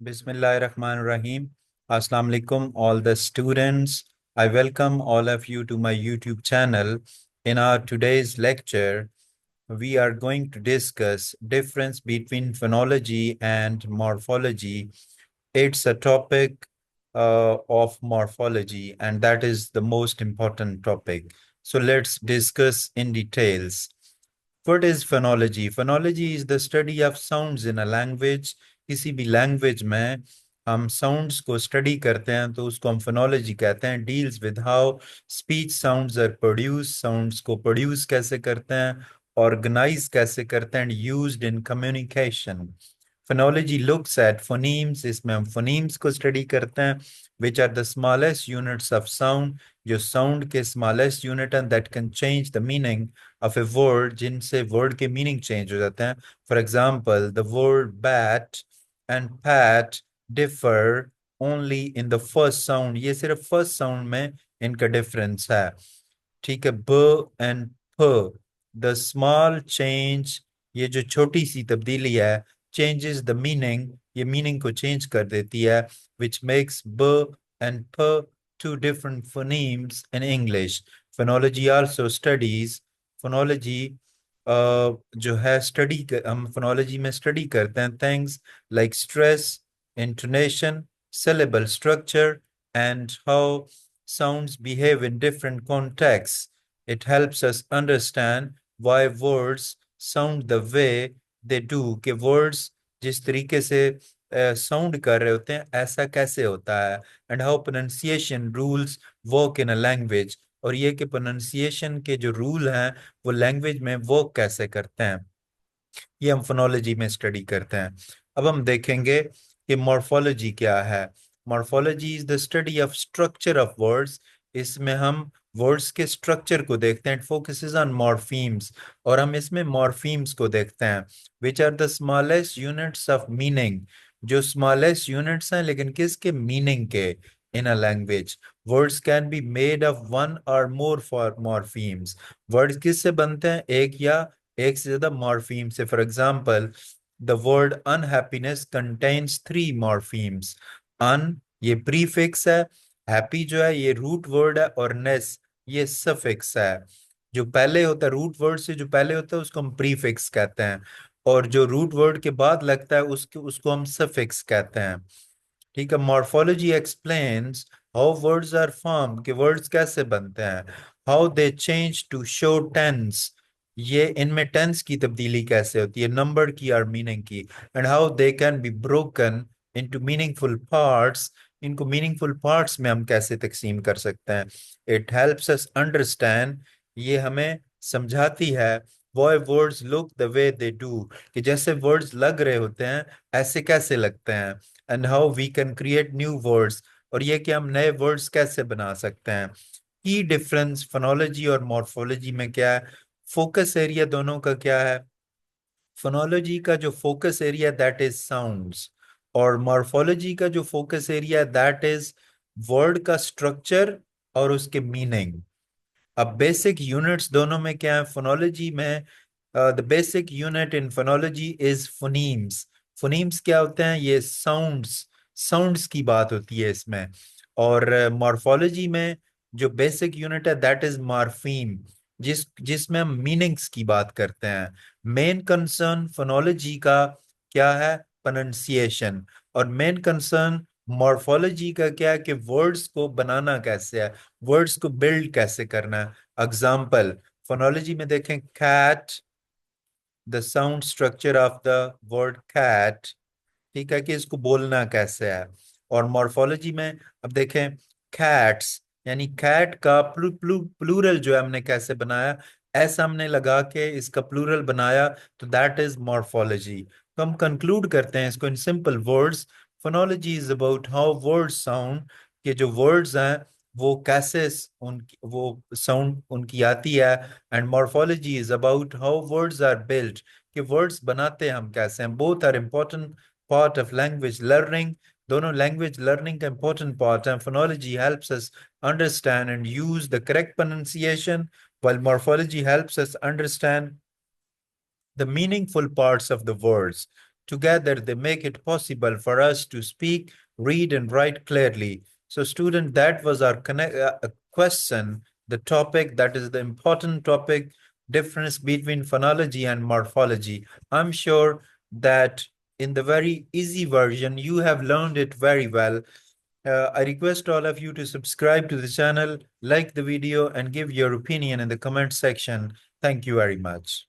Bismillahirrahmanirrahim. Assalamu alaikum, all the students. I welcome all of you to my YouTube channel. In our today's lecture, we are going to discuss difference between phonology and morphology. It's a topic of morphology, and that is the most important topic. So let's discuss in details. What is phonology? Phonology is the study of sounds in a language. किसी भी language में हम sounds को study करते हैं तो उसको हम फोनोलॉजी कहते हैं. Deals with how speech sounds are produce, sounds को प्रोड्यूस कैसे करते हैं, ऑर्गेनाइज कैसे करते हैं, used in communication. Phonology looks at phonemes, इसमें हम फोनीम्स को स्टडी करते हैं, which are the smallest units of sound, जो साउंड के स्मॉलेस्ट यूनिट हैं that can change the meaning of a word, जिनसे वर्ड के मीनिंग चेंज हो जाते हैं. For example the word bat and PAT differ only in the first sound. ये सिर्फ फर्स्ट साउंड में इनका डिफरेंस है. ठीक है. ब एंड प, द स्मॉल चेंज, ये जो छोटी सी तब्दीली है, चेंजेस द मीनिंग, ये मीनिंग को चेंज कर देती है, विच मेक्स ब एंड प two different phonemes in English. Phonology also studies, phonology जो है स्टडी, हम फोनोलॉजी में स्टडी करते हैं things like stress, intonation, syllable structure, and how sounds behave in different contexts. It helps us understand why words sound the way they do, कि words जिस तरीके से साउंड कर रहे होते हैं ऐसा कैसे होता है, and how pronunciation rules work in a language, और ये कि प्रोनाउंसिएशन के जो रूल हैं वो लैंग्वेज में वर्क कैसे करते हैं, ये हम फोनोलॉजी में स्टडी करते हैं. अब हम देखेंगे कि मॉर्फोलॉजी क्या है. Morphology is the study of structure of words. इसमें हम वर्ड्स के स्ट्रक्चर को देखते हैं. इट फोकसेस ऑन मॉर्फीम्स, और हम इसमें मॉर्फीम्स को देखते हैं, which are the smallest units of meaning, जो स्मॉलेस्ट यूनिट्स हैं लेकिन किसके, मीनिंग के, in a language. Words can be made of one or more for morphemes. Words किससे बनते हैं, एक या एक से ज्यादा मॉर्फीम से. For example the word unhappiness contains 3 morphemes. Un ये प्रीफिक्स है, हैप्पी जो है ये रूट वर्ड है, और नेस ये सफिक्स है. जो पहले होता है, रूट वर्ड से जो पहले होता है उसको हम प्रीफिक्स कहते हैं, और जो रूट वर्ड के बाद लगता है उसको हम सफिक्स कहते हैं. ठीक है. Morphology explains how words are form, के वर्ड्स कैसे बनते हैं, how they change to show tense, ये इनमें टेंस की तब्दीली कैसे होती है, नंबर की और मीनिंग की, and how they can be broken into meaningful parts, इनको मीनिंगफुल पार्ट्स में हम कैसे तकसीम कर सकते हैं. इट हेल्प्स अस अंडरस्टैंड, ये हमें समझाती है, why words look the way they do, कि जैसे वर्ड्स लग रहे होते हैं ऐसे कैसे लगते हैं, and how we can create new words, और ये कि हम नए वर्ड्स कैसे बना सकते हैं. की डिफरेंस फोनोलॉजी और मॉर्फोलॉजी में क्या है, फोकस एरिया दोनों का क्या है. फोनोलॉजी का जो focus area that is sounds, और मॉर्फोलॉजी का जो focus area that is word का स्ट्रक्चर और उसके मीनिंग. अब बेसिक यूनिट्स दोनों में क्या है, फोनोलॉजी में the basic unit in phonology is phonemes. Phonemes क्या होते हैं, ये साउंड्स, साउंड्स की बात होती है इसमें. और मॉर्फोलॉजी में जो बेसिक यूनिट है दैट इज मॉर्फीम, जिसमें हम मीनिंग्स की बात करते हैं. मेन कंसर्न फोनोलॉजी का क्या है, प्रोनाउंसिएशन, और मेन कंसर्न मॉर्फोलॉजी का क्या है कि वर्ड्स को बनाना कैसे है, वर्ड्स को बिल्ड कैसे करना है. एग्जाम्पल फोनोलॉजी में देखें, cat, the sound structure of the word cat, ठीक है, कि इसको बोलना कैसे है. और मॉर्फोलॉजी में अब देखें कैट्स, यानी कैट का प्लूरल जो है हमने कैसे बनाया, ऐसा हमने लगा के इसका प्लूरल बनाया, तो दैट इज मॉर्फोलॉजी. तो हम कंक्लूड करते हैं इसको in simple words, phonology is about how words sound, के जो वर्ड्स हैं वो कैसे उनकी वो साउंड उनकी आती है. And morphology is about how words are built, कि वर्ड्स बनाते हम कैसे हैं. Both are important part of language learning. दोनों language learning का important part है. Phonology helps us understand and use the correct pronunciation, while morphology helps us understand the meaningful parts of the words. Together, they make it possible for us to speak, read, and write clearly. So, student, that was our question, the topic that is the important topic, difference between phonology and morphology. I'm sure that in the very easy version, you have learned it very well. I request all of you to subscribe to the channel, like the video, and give your opinion in the comment section. Thank you very much.